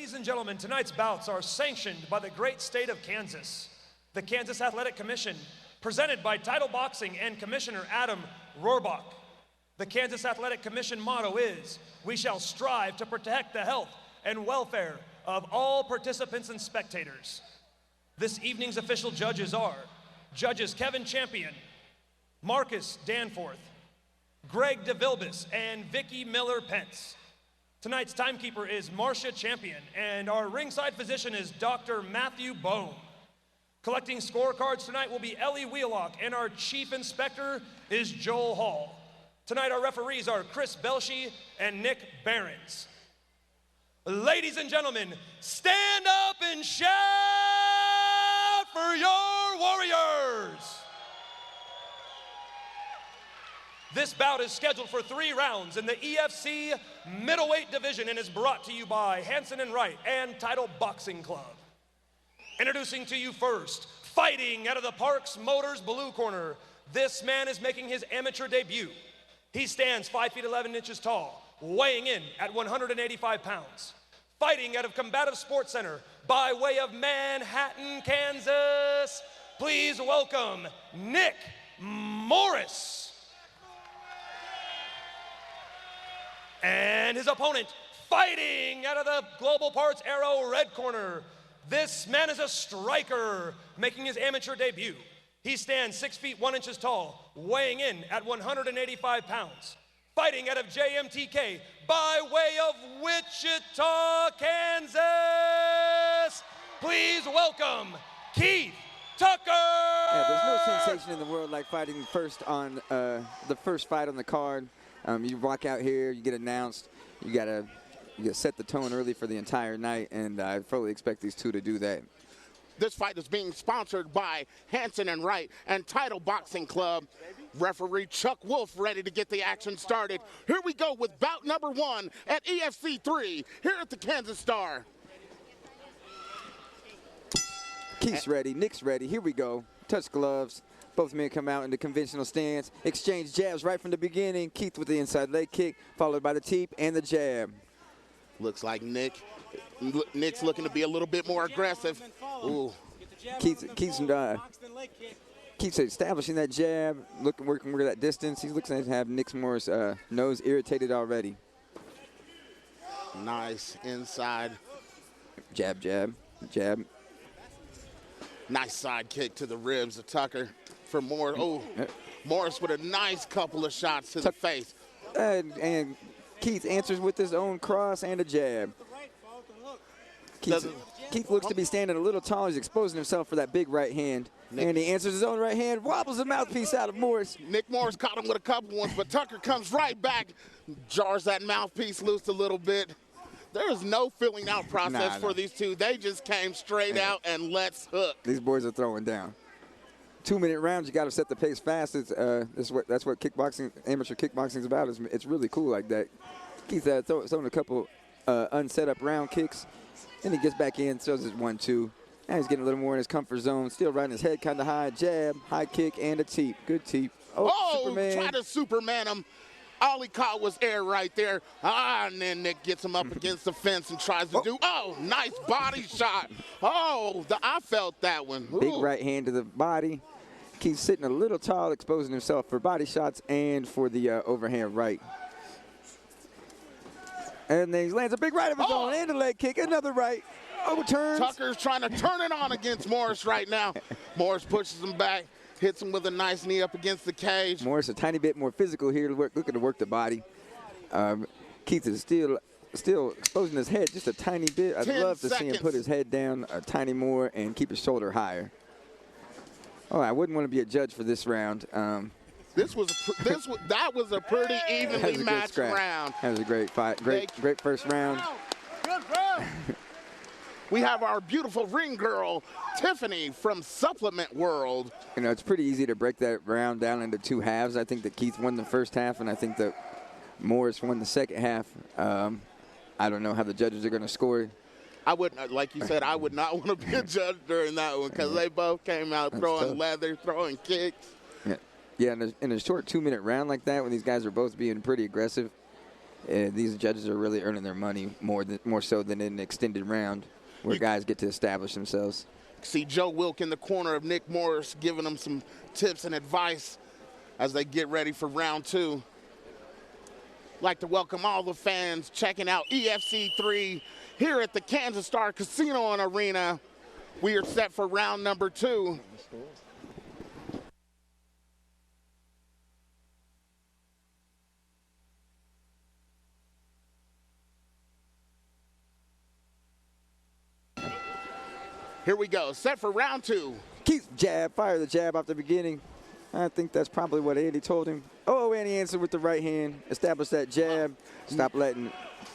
Ladies and gentlemen, tonight's bouts are sanctioned by the great state of Kansas. The Kansas Athletic Commission, presented by Title Boxing and Commissioner Adam Rohrbach. The Kansas Athletic Commission motto is, "We shall strive to protect the health and welfare of all participants and spectators." This evening's official judges are Judges Kevin Champion, Marcus Danforth, Greg DeVilbus, and Vicki Miller-Pence. Tonight's timekeeper is Marcia Champion, and our ringside physician is Dr. Matthew Bohm. Collecting scorecards tonight will be Ellie Wheelock, and our chief inspector is Joel Hall. Tonight our referees are Chris Belshie and Nick Behrens. Ladies and gentlemen, stand up and shout for your Warriors! This bout is scheduled for 3 rounds in the EFC middleweight division and is brought to you by Hanson and Wright and Title Boxing Club. Introducing to you first, fighting out of the Parks Motors blue corner, this man is making his amateur debut. He stands 5 feet 11 inches tall, weighing in at 185 pounds. Fighting out of Combative Sports Center by way of Manhattan, Kansas, please welcome Nick Morris. And his opponent, fighting out of the Global Parts Aero red corner. This man is a striker, making his amateur debut. He stands 6 feet 1 inches tall, weighing in at 185 pounds. Fighting out of JMTK by way of Wichita, Kansas, please welcome Keith Tucker. Yeah, there's no sensation in the world like fighting first on the first fight on the card. You walk out here, you get announced, you gotta set the tone early for the entire night, and I fully expect these two to do that. This fight is being sponsored by Hanson and Wright and Title Boxing Club. Referee Chuck Wolf ready to get the action started. Here we go with bout number 1 at EFC 3 here at the Kansas Star. Keith's ready, Nick's ready, here we go. Touch gloves. Both men come out in the conventional stance, exchange jabs right from the beginning. Keith with the inside leg kick, followed by the teep and the jab. Looks like Nick's looking to be a little bit more aggressive. Ooh. Keith's establishing that jab, working with that distance. He's looking to have Nick Morris' nose irritated already. Nice inside. Jab, jab, jab. Nice side kick to the ribs of Tucker. For Morris. Oh, Morris with a nice couple of shots to the face. And Keith answers with his own cross and a jab. Keith looks to be standing a little tall. He's exposing himself for that big right hand. And he answers his own right hand, wobbles the mouthpiece out of Morris. Nick Morris caught him with a couple ones, but Tucker comes right back, jars that mouthpiece loose a little bit. There is no filling out process for these two. They just came straight out and let's hook. These boys are throwing down. 2-minute rounds, you got to set the pace fast. That's what kickboxing, amateur kickboxing is about. It's really cool like that. Keith throwing a couple unset up round kicks, and he gets back in, throws his 1-2. Now he's getting a little more in his comfort zone. Still riding his head kind of high. Jab, high kick, and a teep. Good teep. Oh, Superman. Try to Superman him. All he caught was air right there. And then Nick gets him up against the fence and tries to do, nice body shot. I felt that one. Ooh. Big right hand to the body. Keith's sitting a little tall, exposing himself for body shots and for the overhand right. And then he lands a big right of his own and a leg kick, another right. Overturns. Tucker's trying to turn it on against Morris right now. Morris pushes him back, hits him with a nice knee up against the cage. Morris a tiny bit more physical here, looking to work the body. Keith is still exposing his head just a tiny bit. I'd love to see him put his head down a tiny more and keep his shoulder higher. I wouldn't want to be a judge for this round. That was a pretty evenly matched round. That was a great fight. Great first round. Good round. We have our beautiful ring girl, Tiffany from Supplement World. It's pretty easy to break that round down into 2 halves. I think that Keith won the first half, and I think that Morris won the second half. I don't know how the judges are going to score. I wouldn't, like you said, I would not want to be a judge during that one because they both came out throwing leather, throwing kicks. Yeah, in a short 2-minute round like that, when these guys are both being pretty aggressive, These judges are really earning their money more so than in an extended round where guys get to establish themselves. See Joe Wilk in the corner of Nick Morris giving them some tips and advice as they get ready for round 2. Like to welcome all the fans checking out EFC 3 here at the Kansas Star Casino and Arena. We are set for round number 2. Here we go, set for round 2. Keith jab, fire the jab off the beginning. I think that's probably what Andy told him. Oh, Andy answered with the right hand. Establish that jab. Stop letting.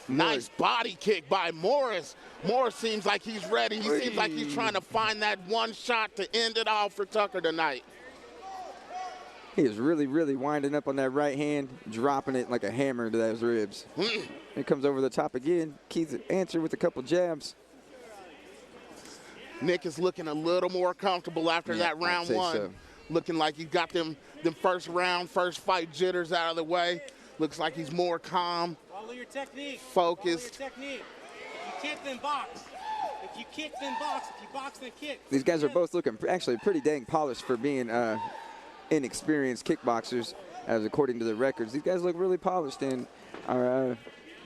Nice body kick by Morris. Morris seems like he's ready. He seems like he's trying to find that one shot to end it all for Tucker tonight. He is really, really winding up on that right hand, dropping it like a hammer to those ribs. It comes over the top again. Keith answered with a couple jabs. Nick is looking a little more comfortable after that round 1. So. Looking like he got them first fight jitters out of the way. Looks like he's more calm. Follow your technique. Focused. Follow your technique. If you kick, then box. If you kick, then box. If you box, then kick. These guys are both looking actually pretty dang polished for being inexperienced kickboxers, as according to the records. These guys look really polished and are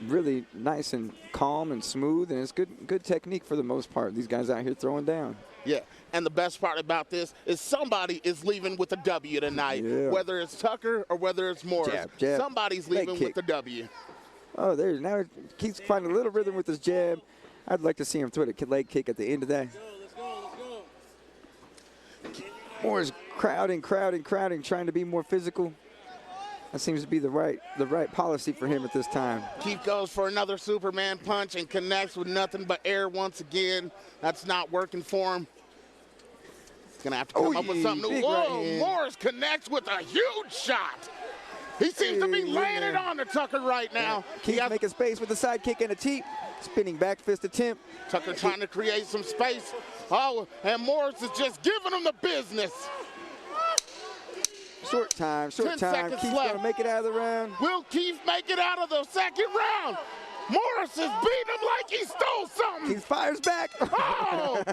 really nice and calm and smooth, and it's good technique for the most part. These guys out here throwing down. Yeah, and the best part about this is somebody is leaving with a W tonight, whether it's Tucker or whether it's Morris. Jab. Somebody's leaving with a W. Oh, there, now Keith's finding a little rhythm with his jab. I'd like to see him throw a leg kick at the end of that. Let's go. Morris crowding, trying to be more physical. That seems to be the right policy for him at this time. Keith goes for another Superman punch and connects with nothing but air once again. That's not working for him. He's going to have to come up with something new. Whoa, right, Morris connects with a huge shot. He seems to be laying it on to Tucker right now. Keith making space with a side kick and a teep. Spinning back fist attempt. Tucker trying to create some space. Oh, and Morris is just giving him the business. Short time. Keith's going to make it out of the round. Will Keith make it out of the second round? Morris is beating him like he stole something. He fires back. Oh,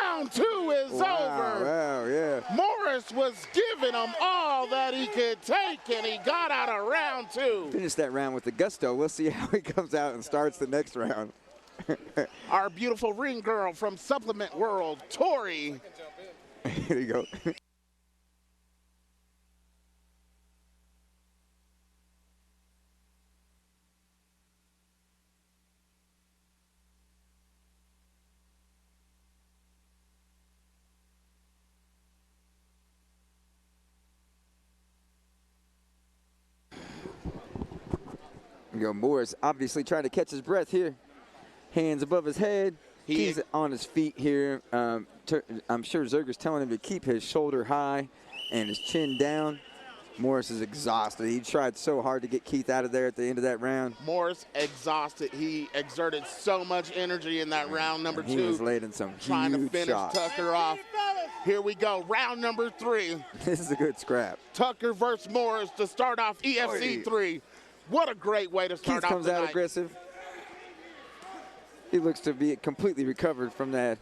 round 2 is over. Wow, yeah. Morris was giving him all that he could take, and he got out of round 2. Finished that round with the gusto. We'll see how he comes out and starts the next round. Our beautiful ring girl from Supplement World, Tori. Here you go. Morris obviously trying to catch his breath here. Hands above his head. He's on his feet here. I'm sure Zerger's telling him to keep his shoulder high and his chin down. Morris is exhausted. He tried so hard to get Keith out of there at the end of that round. Morris exhausted. He exerted so much energy in that round number 2. He was laying some trying to finish shots. Tucker off. Here we go, round number 3. This is a good scrap. Tucker versus Morris to start off EFC 3. What a great way to start Keith off comes the out night. aggressive. He looks to be completely recovered from that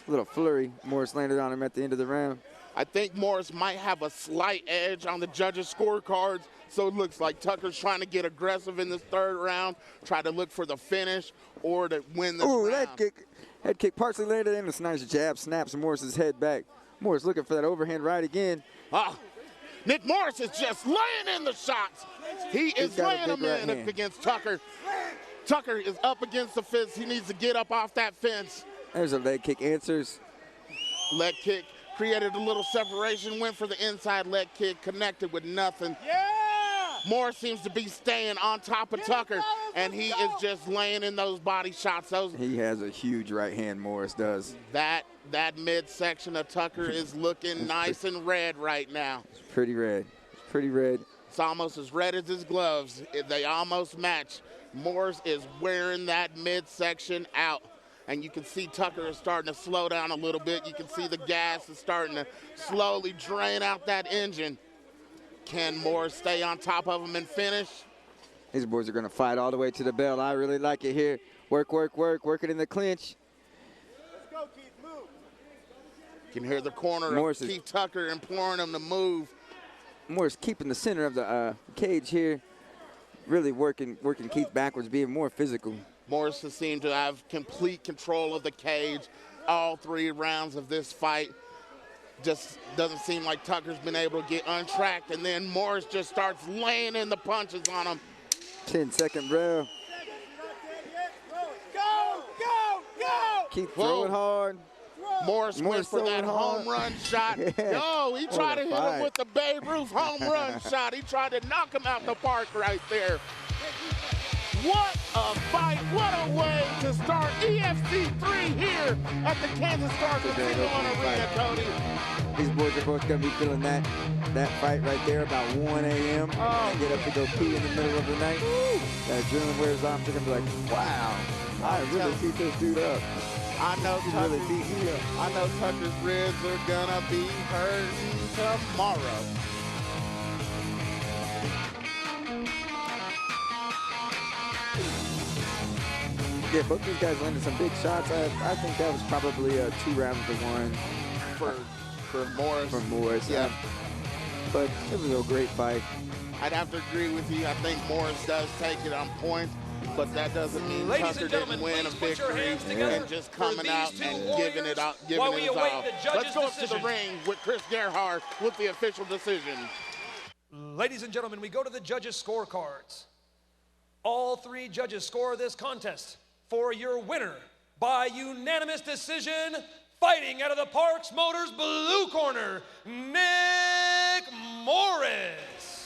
little flurry Morris landed on him at the end of the round. I think Morris might have a slight edge on the judges' scorecards, so it looks like Tucker's trying to get aggressive in this third round, try to look for the finish or to win this round. Head kick partially landed in. It's a nice jab, snaps Morris's head back. Morris looking for that overhand right again. Nick Morris is just laying in the shots. He is laying them in against Tucker. Tucker is up against the fence. He needs to get up off that fence. There's a leg kick answers. Leg kick created a little separation, went for the inside leg kick, connected with nothing. Morris seems to be staying on top of Tucker, and he is just laying in those body shots. He has a huge right hand, Morris does. That midsection of Tucker is looking nice and red right now. It's pretty red. It's almost as red as his gloves. They almost match. Morris is wearing that midsection out. And you can see Tucker is starting to slow down a little bit. You can see the gas is starting to slowly drain out that engine. Can Morris stay on top of him and finish? These boys are going to fight all the way to the bell. I really like it here. Work, work, work. Work it in the clinch. Let's go, Keith. Move. You can hear the corner Morris of is- Keith Tucker imploring him to move. Morris keeping the center of the cage here. Really working Keith backwards, being more physical. Morris has seemed to have complete control of the cage all 3 rounds of this fight. Just doesn't seem like Tucker's been able to get untracked, and then Morris just starts laying in the punches on him. 10-second bell. Go, go, go! Keith Whoa. throwing hard. Morris went for that throwing hard. home run shot. Yeah. No, he tried to a hit him fight. with the Babe Ruth home run shot. He tried to knock him out the park right there. What a fight. What a way to start EFC 3 here at the Kansas Star Casino and Arena, Cody. These boys are both going to be feeling that fight right there about 1 a.m. Oh. Get up to go pee in the middle of the night. That adrenaline wears off. They're going to be like, wow, I really beat this dude up. I know He really beat me up. I know Tucker's ribs are gonna be hurting tomorrow. Yeah, both these guys landed some big shots. I think that was probably a 2 rounds to 1 For Morris. from Morris. Yeah. But it was a great fight. I'd have to agree with you. I think Morris does take it on points, but that doesn't mean Ladies Tucker and gentlemen, didn't win a please put your victory hands together and just for coming these out two and warriors giving it out, while giving we it his await all. the judges' Let's go up to decision. the ring with Chris Gerhardt with the official decision. Ladies and gentlemen, we go to the judges' scorecards. All 3 judges score this contest for your winner by unanimous decision, fighting out of the Parks Motors blue corner, Nick Morris.